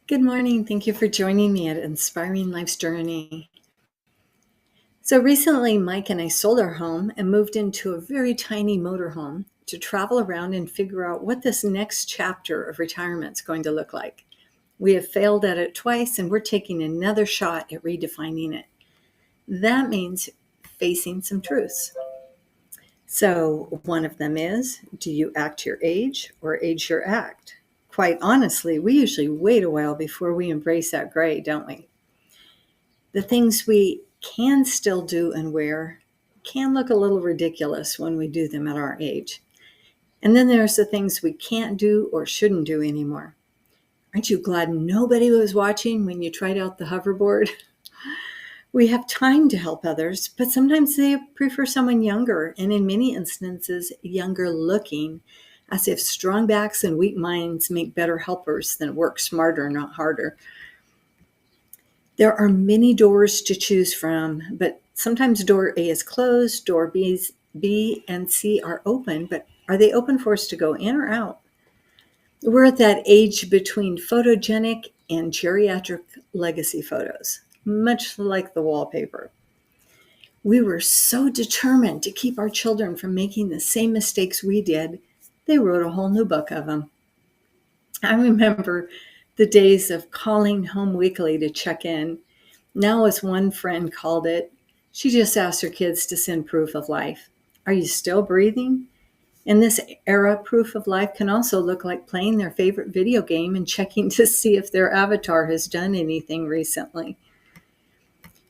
Good morning. Thank you for joining me at Inspiring Life's Journey. So recently, Mike and I sold our home and moved into a very tiny motorhome to travel around and figure out what this next chapter of retirement is going to look like. We have failed at it twice, and we're taking another shot at redefining it. That means facing some truths. So one of them is, do you act your age or age your act? Quite honestly, we usually wait a while before we embrace that gray, don't we? The things we can still do and wear can look a little ridiculous when we do them at our age. And then there's the things we can't do or shouldn't do anymore. Aren't you glad nobody was watching when you tried out the hoverboard? We have time to help others, but sometimes they prefer someone younger, and in many instances, younger looking, as if strong backs and weak minds make better helpers than work smarter, not harder. There are many doors to choose from, but sometimes door A is closed, door B and C are open, but are they open for us to go in or out? We're at that age between photogenic and geriatric legacy photos, much like the wallpaper. We were so determined to keep our children from making the same mistakes we did, they wrote a whole new book of them. I remember the days of calling home weekly to check in. Now, as one friend called it, she just asked her kids to send proof of life. Are you still breathing? In this era, proof of life can also look like playing their favorite video game and checking to see if their avatar has done anything recently.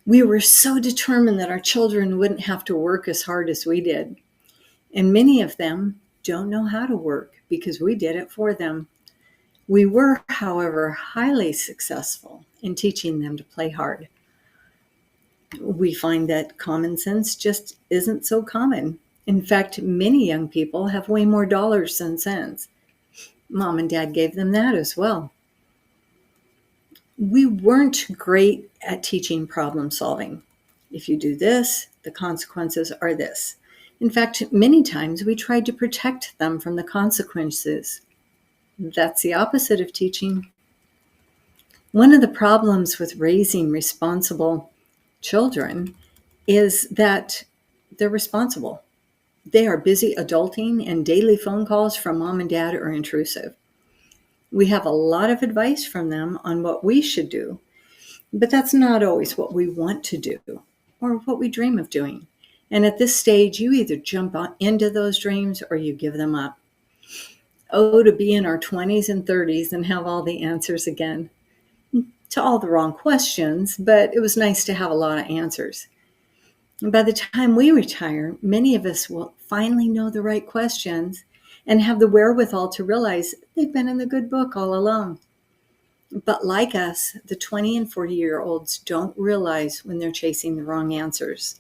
We were so determined that our children wouldn't have to work as hard as we did. And many of them don't know how to work because we did it for them. We were, however, highly successful in teaching them to play hard. We find that common sense just isn't so common. In fact, many young people have way more dollars than cents. Mom and Dad gave them that as well. We weren't great at teaching problem solving. If you do this, the consequences are this. In fact, many times we tried to protect them from the consequences. That's the opposite of teaching. One of the problems with raising responsible children is that they're responsible. They are busy adulting, and daily phone calls from mom and dad are intrusive. We have a lot of advice from them on what we should do, but that's not always what we want to do or what we dream of doing. And at this stage, you either jump into those dreams or you give them up. Oh, to be in our 20s and 30s and have all the answers again. To all the wrong questions, but it was nice to have a lot of answers. And by the time we retire, many of us will finally know the right questions and have the wherewithal to realize they've been in the good book all along. But like us, the 20 and 40-year-olds don't realize when they're chasing the wrong answers.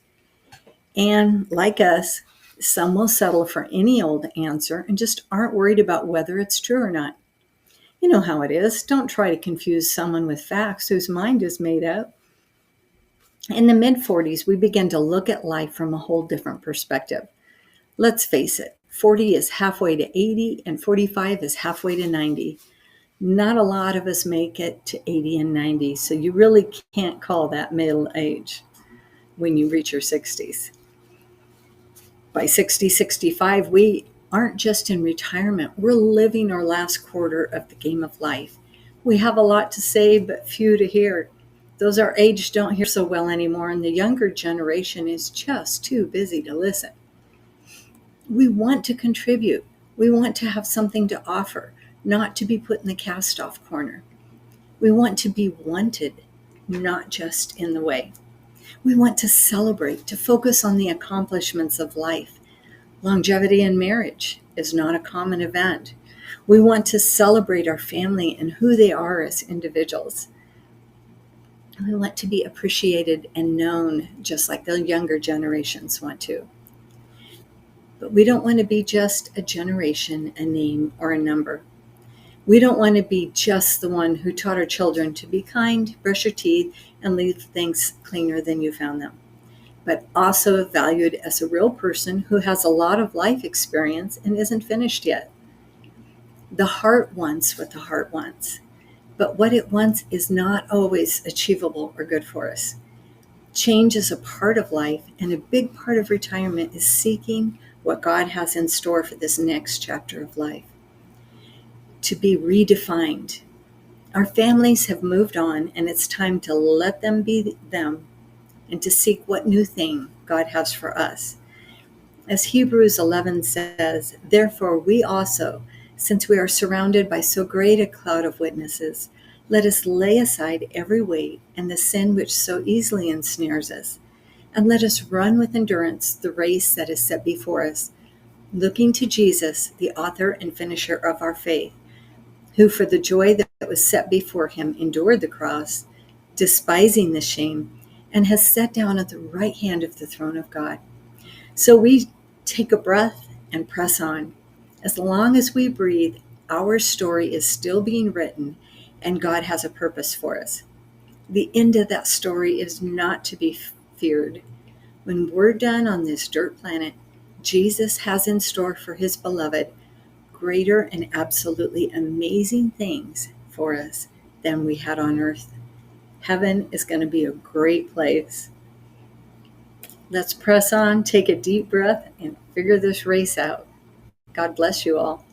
And like us, some will settle for any old answer and just aren't worried about whether it's true or not. You know how it is. Don't try to confuse someone with facts whose mind is made up. In the mid-40s, we begin to look at life from a whole different perspective. Let's face it, 40 is halfway to 80 and 45 is halfway to 90. Not a lot of us make it to 80 and 90, so you really can't call that middle age when you reach your 60s. By 60, 65, we aren't just in retirement. We're living our last quarter of the game of life. We have a lot to say, but few to hear. Those our age don't hear so well anymore, and the younger generation is just too busy to listen. We want to contribute. We want to have something to offer, not to be put in the cast-off corner. We want to be wanted, not just in the way. We want to celebrate, to focus on the accomplishments of life. Longevity in marriage is not a common event. We want to celebrate our family and who they are as individuals. We want to be appreciated and known just like the younger generations want to. But we don't want to be just a generation, a name, or a number. We don't want to be just the one who taught our children to be kind, brush your teeth, and leave things cleaner than you found them, but also valued as a real person who has a lot of life experience and isn't finished yet. The heart wants what the heart wants. But what it wants is not always achievable or good for us. Change is a part of life, and a big part of retirement is seeking what God has in store for this next chapter of life. To be redefined. Our families have moved on, and it's time to let them be them and to seek what new thing God has for us. As Hebrews 11 says, therefore we also, since we are surrounded by so great a cloud of witnesses, let us lay aside every weight and the sin which so easily ensnares us, and let us run with endurance the race that is set before us, looking to Jesus, the author and finisher of our faith, who for the joy that was set before him endured the cross, despising the shame, and has sat down at the right hand of the throne of God. So we take a breath and press on. As long as we breathe, our story is still being written, and God has a purpose for us. The end of that story is not to be feared. When we're done on this dirt planet, Jesus has in store for his beloved greater and absolutely amazing things for us than we had on earth. Heaven is going to be a great place. Let's press on, take a deep breath, and figure this race out. God bless you all.